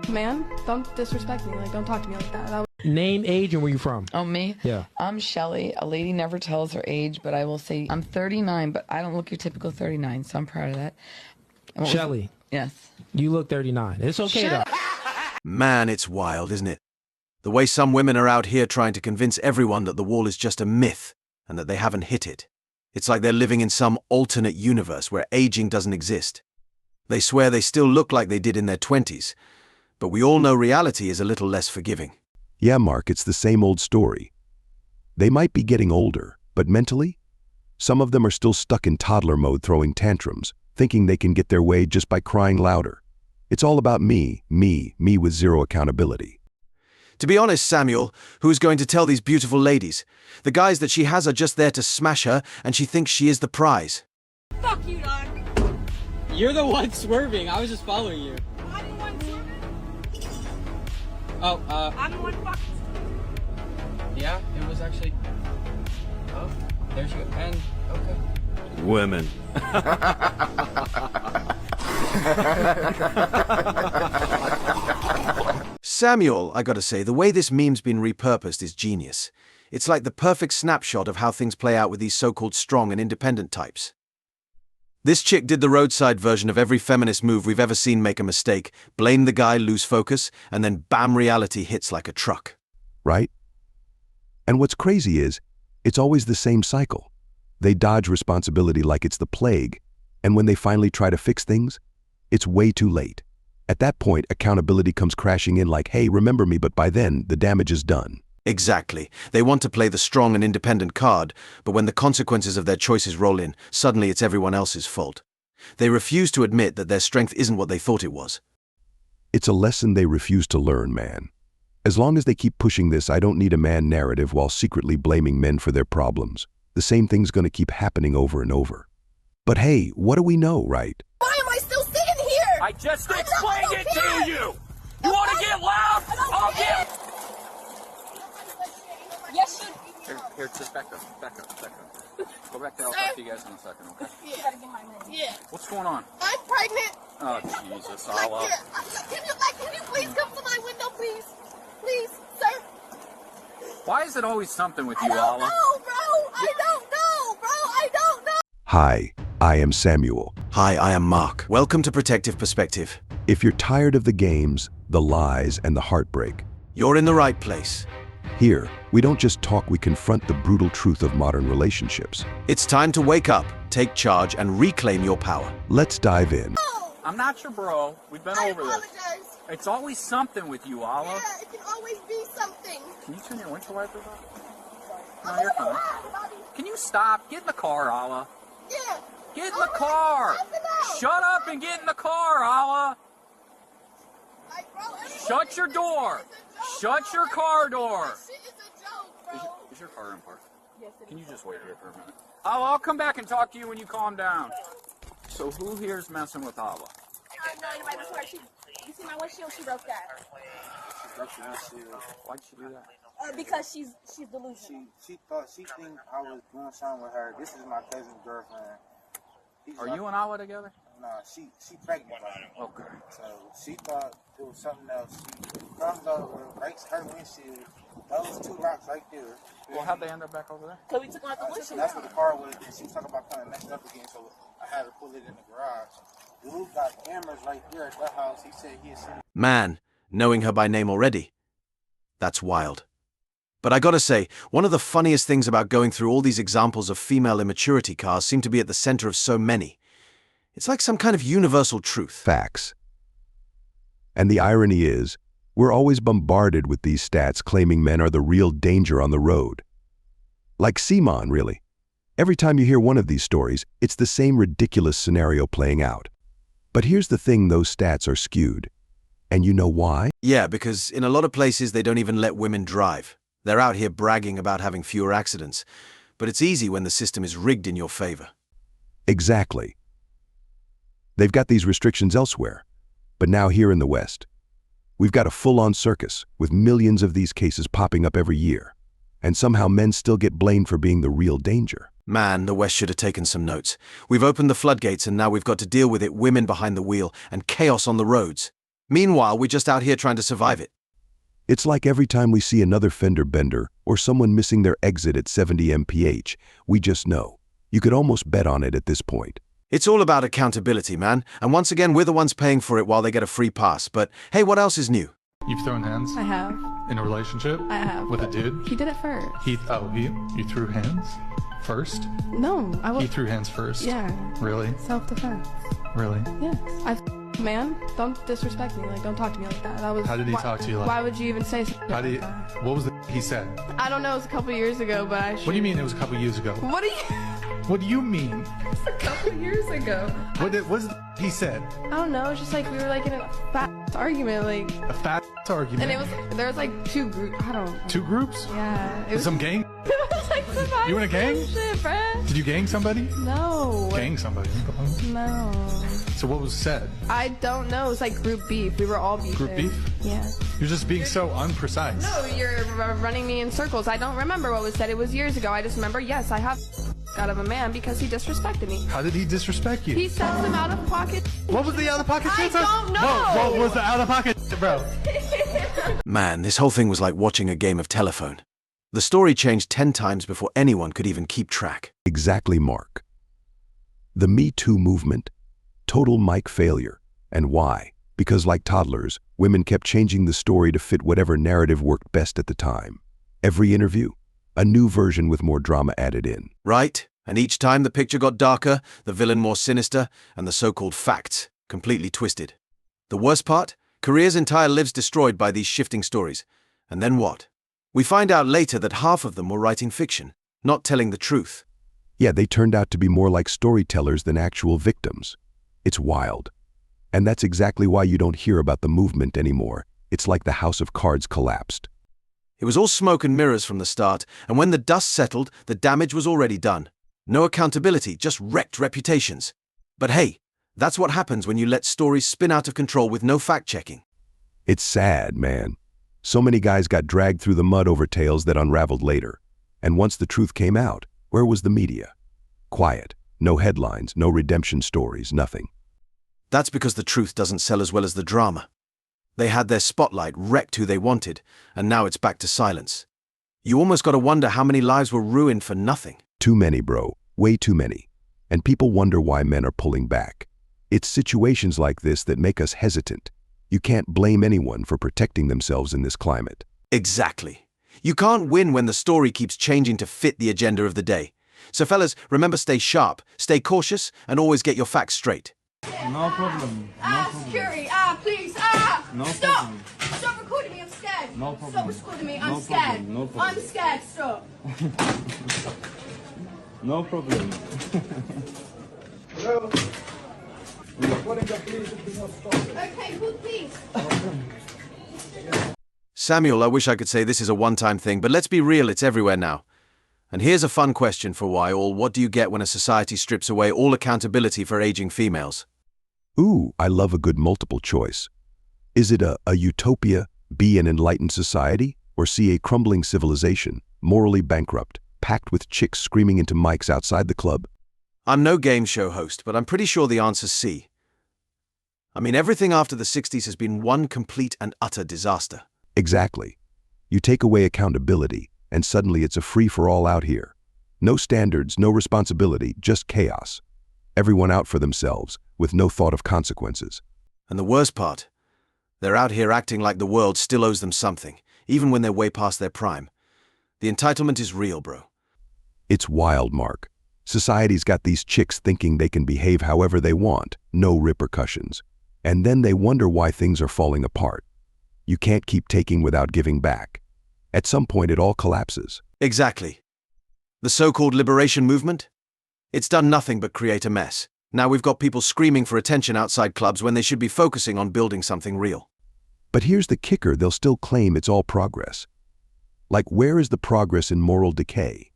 Man, don't disrespect me. Like, don't talk to me like that. Name, age, and where you from? Oh, me? Yeah. I'm Shelly. A lady never tells her age, but I will say I'm 39, but I don't look your typical 39, so I'm proud of that. Shelly. Yes. You look 39. It's okay, though. Man, it's wild, isn't it? The way some women are out here trying to convince everyone that the wall is just a myth and that they haven't hit it. It's like they're living in some alternate universe where aging doesn't exist. They swear they still look like they did in their 20s, but we all know reality is a little less forgiving. Yeah, Mark, it's the same old story. They might be getting older, but mentally, some of them are still stuck in toddler mode throwing tantrums, thinking they can get their way just by crying louder. It's all about me with zero accountability. To be honest, Samuel, who's going to tell these beautiful ladies? The guys that she has are just there to smash her, and she thinks she is the prize. Fuck you, dog. You're the one swerving. I was just following you. I'm the one swerving. Oh, I'm the one fucking. yeah, it was actually. Oh, there she goes. And, okay. Women. Samuel, I gotta say, the way this meme's been repurposed is genius. It's like the perfect snapshot of how things play out with these so-called strong and independent types. This chick did the roadside version of every feminist move we've ever seen make a mistake, blame the guy, lose focus, and then bam, reality hits like a truck. Right? And what's crazy is, it's always the same cycle. They dodge responsibility like it's the plague, and when they finally try to fix things, it's way too late. At that point, accountability comes crashing in like, hey, remember me, but by then, the damage is done. Exactly. They want to play the strong and independent card, but when the consequences of their choices roll in, suddenly it's everyone else's fault. They refuse to admit that their strength isn't what they thought it was. It's a lesson they refuse to learn, man. As long as they keep pushing this "I don't need a man" narrative while secretly blaming men for their problems, the same thing's gonna keep happening over and over. But hey, what do we know, right? Why am I still sitting here? I just explained it to you! You want to get loud? I'll get... Yes, Here, just back up. Go back there, I'll talk to you guys in a second, okay? you gotta get my money. Yeah. What's going on? I'm pregnant. Oh, Jesus, Like, Allah. can you please come to my window, please? Please, sir. Why is it always something with I you, don't Allah? know, bro. I don't know. Hi, I am Samuel. Hi, I am Mark. Welcome to Protective Perspective. If you're tired of the games, the lies, and the heartbreak, You're in the right place. here, we don't just talk, we confront the brutal truth of modern relationships. It's time to wake up, take charge, and reclaim your power. Let's dive in. I'm not your bro. We've been I over this. apologize. It's always something with you, Allah. Yeah, it can always be something. Can you turn your windshield wipers off? I'm No, you're gonna fine. ride, Bobby. Can you stop? Get in the car, Allah. Yeah. Get in the car! Shut up and get in the car, Allah! Shut your door! Shut your car door! This shit is a joke, bro. Is your car in park? Yes, it Can you just wait here for a minute? I'll come back and talk to you when you calm down. So who here's messing with Allah? No, you might swear you see my windshield, she broke that. Why'd she do that? Because she's delusional. She think I was doing something with her. This is my cousin's girlfriend. Are you and Allah together? Nah, she pregnant. Okay. So she thought it was something else. She comes over, breaks her windshield, those two rocks right there. Well, how'd they end up back over there? So we took out the windshield. That's what the car was. And she was talking about coming messed up again, so I had to pull it in the garage. Dude got cameras right there at the house. He said he had seen. Man, knowing her by name already. That's wild. But I gotta say, one of the funniest things about going through all these examples of female immaturity cars seem to be at the center of so many. It's like some kind of universal truth. Facts. And the irony is, we're always bombarded with these stats claiming men are the real danger on the road. Like Simon, really. Every time you hear one of these stories, it's the same ridiculous scenario playing out. But here's the thing, those stats are skewed. And you know why? Yeah, because in a lot of places they don't even let women drive. They're out here bragging about having fewer accidents. But it's easy when the system is rigged in your favor. Exactly. They've got these restrictions elsewhere. But now here in the West, we've got a full-on circus with millions of these cases popping up every year. And somehow men still get blamed for being the real danger. Man, the West should have taken some notes. We've opened the floodgates and now we've got to deal with it, women behind the wheel and chaos on the roads. Meanwhile, we're just out here trying to survive it. It's like every time we see another fender bender or someone missing their exit at 70 mph, we just know. You could almost bet on it at this point. It's all about accountability, man. And once again, we're the ones paying for it while they get a free pass. But hey, what else is new? You've thrown hands? I have. In a relationship? I have. With a dude? He did it first. You threw hands? First? No, I was. He threw hands first? Yeah. Really? Self-defense. Really? Yes. Man, don't disrespect me. Like, don't talk to me like that. That was. How did he talk to you like? Why would you even say something? How did he, like that? what was he said? I don't know. It was a couple years ago, but I should. What do you mean it was a couple years ago? What do you? What do you mean? A couple years ago. What was he said? I don't know. It's just like we were like in a fat argument, like. A fat argument? And it was there was like two groups. I don't. Two groups? Yeah. It was some gang? It was like some You in a gang? shit, bruh. Did you gang somebody? No. Gang somebody? No. So what was said? I don't know. It's like group beef. We were all beefing. Group beef? Yeah. You're just being so unprecise. No, you're running me in circles. I don't remember what was said. It was years ago. I just remember, yes, I have out of a man because he disrespected me. How did he disrespect you? He said some out of pocket. What was the out of pocket shit? I don't know. Whoa, what was the out of pocket shit, bro? Man, this whole thing was like watching a game of telephone. The story changed 10 times before anyone could even keep track. Exactly, Mark. The Me Too movement, total mic failure. And why? Because like toddlers, women kept changing the story to fit whatever narrative worked best at the time. Every interview, a new version with more drama added in. Right? And each time the picture got darker, the villain more sinister, and the so-called facts completely twisted. The worst part? Careers' entire lives destroyed by these shifting stories. And then what? We find out later that half of them were writing fiction, not telling the truth. Yeah, they turned out to be more like storytellers than actual victims. It's wild. And that's exactly why you don't hear about the movement anymore. It's like the house of cards collapsed. It was all smoke and mirrors from the start, and when the dust settled, the damage was already done. No accountability, just wrecked reputations. But hey, that's what happens when you let stories spin out of control with no fact-checking. It's sad, man. So many guys got dragged through the mud over tales that unraveled later. And once the truth came out, where was the media? Quiet. No headlines, no redemption stories, nothing. That's because the truth doesn't sell as well as the drama. They had their spotlight, wrecked who they wanted, and now it's back to silence. You almost gotta wonder how many lives were ruined for nothing. Too many, bro. Way too many. And people wonder why men are pulling back. It's situations like this that make us hesitant. You can't blame anyone for protecting themselves in this climate. Exactly. You can't win when the story keeps changing to fit the agenda of the day. So fellas, remember, stay sharp, stay cautious, and always get your facts straight. No problem. Security, please, No stop! problem. Stop recording me, I'm scared. No problem. Stop recording me, I'm No scared. problem, no problem. I'm scared, stop. No problem. Hello? We're recording the police if you want to stop. Okay, cool, please. Samuel, I wish I could say this is a one-time thing, but let's be real, it's everywhere now. And here's a fun question for why, or what do you get when a society strips away all accountability for aging females? Ooh, I love a good multiple choice. Is it a utopia, B, an enlightened society, or C, a crumbling civilization, morally bankrupt, packed with chicks screaming into mics outside the club? I'm no game show host, but I'm pretty sure the answer's C. I mean, everything after the 60s has been one complete and utter disaster. Exactly. You take away accountability, and suddenly it's a free-for-all out here. No standards, no responsibility, just chaos. Everyone out for themselves, with no thought of consequences. And the worst part? They're out here acting like the world still owes them something, even when they're way past their prime. The entitlement is real, bro. It's wild, Mark. Society's got these chicks thinking they can behave however they want, no repercussions. And then they wonder why things are falling apart. You can't keep taking without giving back. At some point, it all collapses. Exactly. The so-called liberation movement? It's done nothing but create a mess. Now we've got people screaming for attention outside clubs when they should be focusing on building something real. But here's the kicker, they'll still claim it's all progress. Like, where is the progress in moral decay?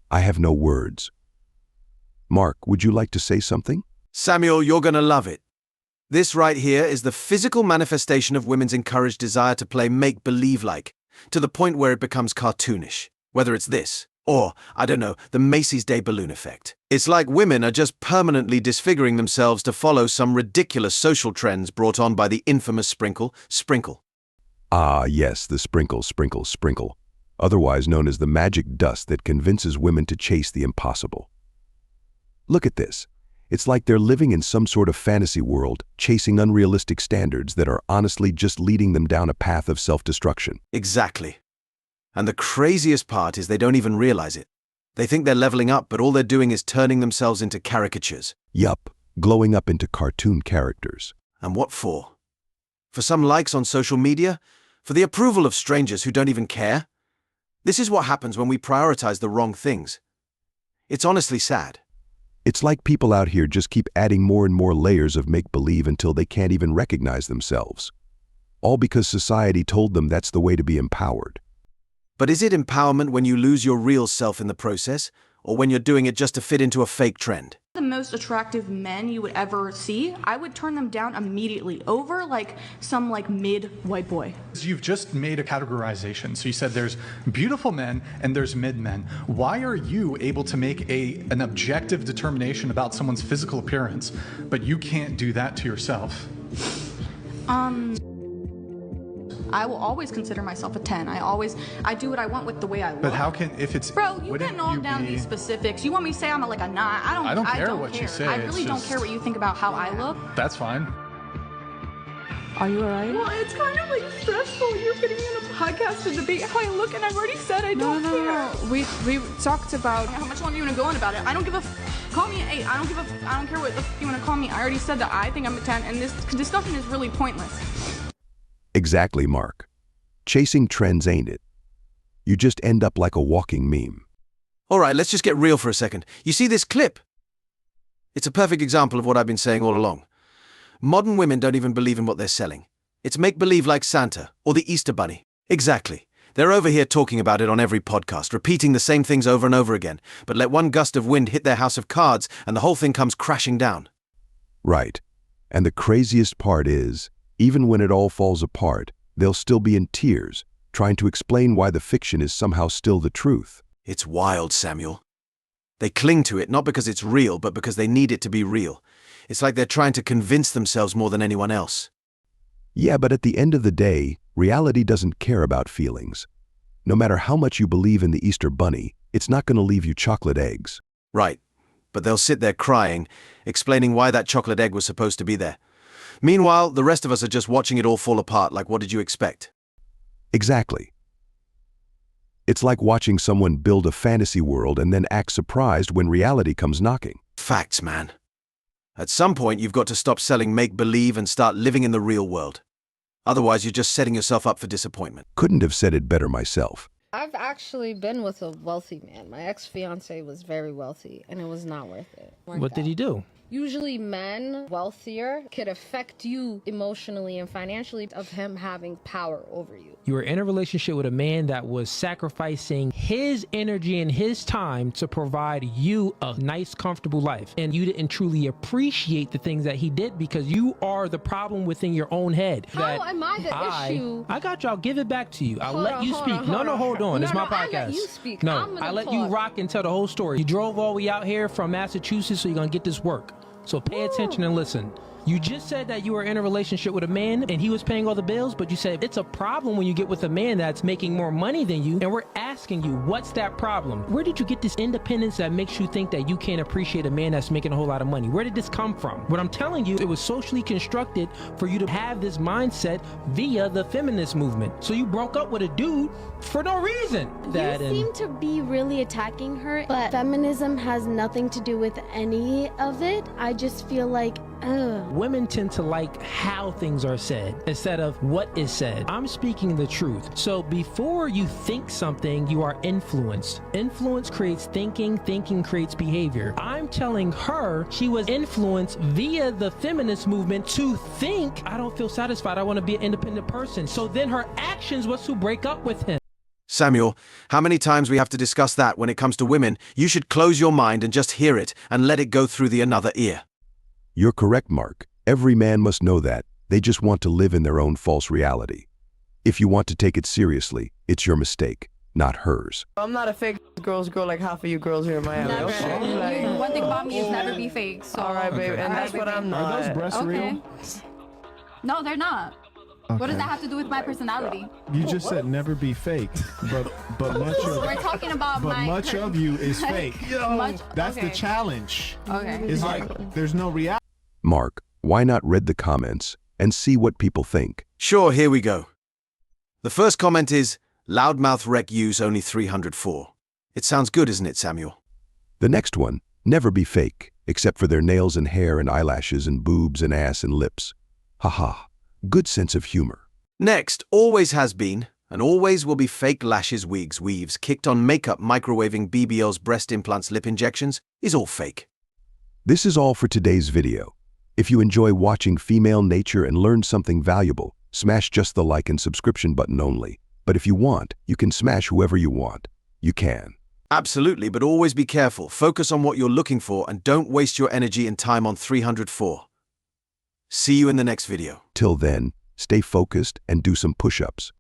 I have no words. Mark, would you like to say something? Samuel, you're gonna love it. This right here is the physical manifestation of women's encouraged desire to play make-believe like, to the point where it becomes cartoonish. Whether it's this, or, I don't know, the Macy's Day balloon effect. It's like women are just permanently disfiguring themselves to follow some ridiculous social trends brought on by the infamous sprinkle. Ah, yes, the sprinkle, otherwise known as the magic dust that convinces women to chase the impossible. Look at this. It's like they're living in some sort of fantasy world, chasing unrealistic standards that are honestly just leading them down a path of self-destruction. Exactly. And the craziest part is they don't even realize it. They think they're leveling up, but all they're doing is turning themselves into caricatures. Yup, glowing up into cartoon characters. And what for? For some likes on social media? For the approval of strangers who don't even care? This is what happens when we prioritize the wrong things. It's honestly sad. It's like people out here just keep adding more and more layers of make-believe until they can't even recognize themselves. All because society told them that's the way to be empowered. But is it empowerment when you lose your real self in the process, or when you're doing it just to fit into a fake trend? The most attractive men you would ever see, I would turn them down immediately over some mid-white boy. You've just made a categorization. So you said there's beautiful men and there's mid men. Why are you able to make an objective determination about someone's physical appearance, but you can't do that to yourself? I will always consider myself a 10. I do what I want with the way I look. But how can, if it's... Bro, you can knock down these specifics. You want me to say I'm a 9? I don't care what you say. I really don't care what you think about how I look. That's fine. Are you alright? Well, it's kind of stressful. You're getting me on a podcast to debate how I look, and I've already said I don't care. No. We talked about how much longer you want to go on about it. I don't give a call me an 8. I don't care what the you want to call me. I already said that I think I'm a 10, and this discussion is really pointless. Exactly, Mark. Chasing trends ain't it. You just end up like a walking meme. All right, let's just get real for a second. You see this clip? It's a perfect example of what I've been saying all along. Modern women don't even believe in what they're selling. It's make-believe like Santa or the Easter Bunny. Exactly. They're over here talking about it on every podcast, repeating the same things over and over again, but let one gust of wind hit their house of cards and the whole thing comes crashing down. Right. And the craziest part is, even when it all falls apart, they'll still be in tears, trying to explain why the fiction is somehow still the truth. It's wild, Samuel. They cling to it not because it's real, but because they need it to be real. It's like they're trying to convince themselves more than anyone else. Yeah, but at the end of the day, reality doesn't care about feelings. No matter how much you believe in the Easter Bunny, it's not going to leave you chocolate eggs. Right, but they'll sit there crying, explaining why that chocolate egg was supposed to be there. Meanwhile, the rest of us are just watching it all fall apart like what did you expect? Exactly. It's like watching someone build a fantasy world and then act surprised when reality comes knocking. Facts, man. At some point, you've got to stop selling make-believe and start living in the real world. Otherwise, you're just setting yourself up for disappointment. Couldn't have said it better myself. I've actually been with a wealthy man. My ex-fiance was very wealthy, and it was not worth it. What did he do? Usually men, wealthier, could affect you emotionally and financially of him having power over you. You were in a relationship with a man that was sacrificing his energy and his time to provide you a nice, comfortable life. And you didn't truly appreciate the things that he did because you are the problem within your own head. How am I the issue? I got you. I'll give it back to you. I'll let you speak. Hold on. It's my podcast. I let you speak. No, I let you rock and tell the whole story. You drove all the way out here from Massachusetts, so you're going to get this work. So pay attention and listen. You just said that you were in a relationship with a man and he was paying all the bills, but you said it's a problem when you get with a man that's making more money than you. And we're asking you, what's that problem? Where did you get this independence that makes you think that you can't appreciate a man that's making a whole lot of money? Where did this come from? What I'm telling you, it was socially constructed for you to have this mindset via the feminist movement. So you broke up with a dude for no reason. You seem to be really attacking her, but feminism has nothing to do with any of it. I just feel like, women tend to like how things are said instead of what is said. I'm speaking the truth. So before you think something, you are influenced. Influence creates thinking, thinking creates behavior. I'm telling her she was influenced via the feminist movement to think, I don't feel satisfied, I want to be an independent person. So then her actions was to break up with him. Samuel, how many times we have to discuss that when it comes to women? You should close your mind and just hear it and let it go through the another ear. You're correct, Mark. Every man must know that. They just want to live in their own false reality. If you want to take it seriously, it's your mistake, not hers. I'm not a fake girl's girl like half of you girls here in Miami. Never. Okay? Like, One thing about me is never be fake. So. all right, baby, and that's what I'm not. Are those breasts real? No, they're not. Okay. What does that have to do with my personality? You just said never be fake, but much of We're talking about much of you is fake. That's the challenge. Okay. It's like there's no reality. Mark, why not read the comments and see what people think? Sure, here we go. The first comment is, loudmouth rec use only 304. It sounds good, isn't it, Samuel? The next one, never be fake, except for their nails and hair and eyelashes and boobs and ass and lips. Haha, good sense of humor. Next, always has been, and always will be fake lashes, wigs, weaves, kicked on makeup, microwaving BBLs, breast implants, lip injections, is all fake. This is all for today's video. If you enjoy watching female nature and learned something valuable, smash just the like and subscription button only. But if you want, you can smash whoever you want. You can. Absolutely, but always be careful. Focus on what you're looking for and don't waste your energy and time on 304. See you in the next video. Till then, stay focused and do some push-ups.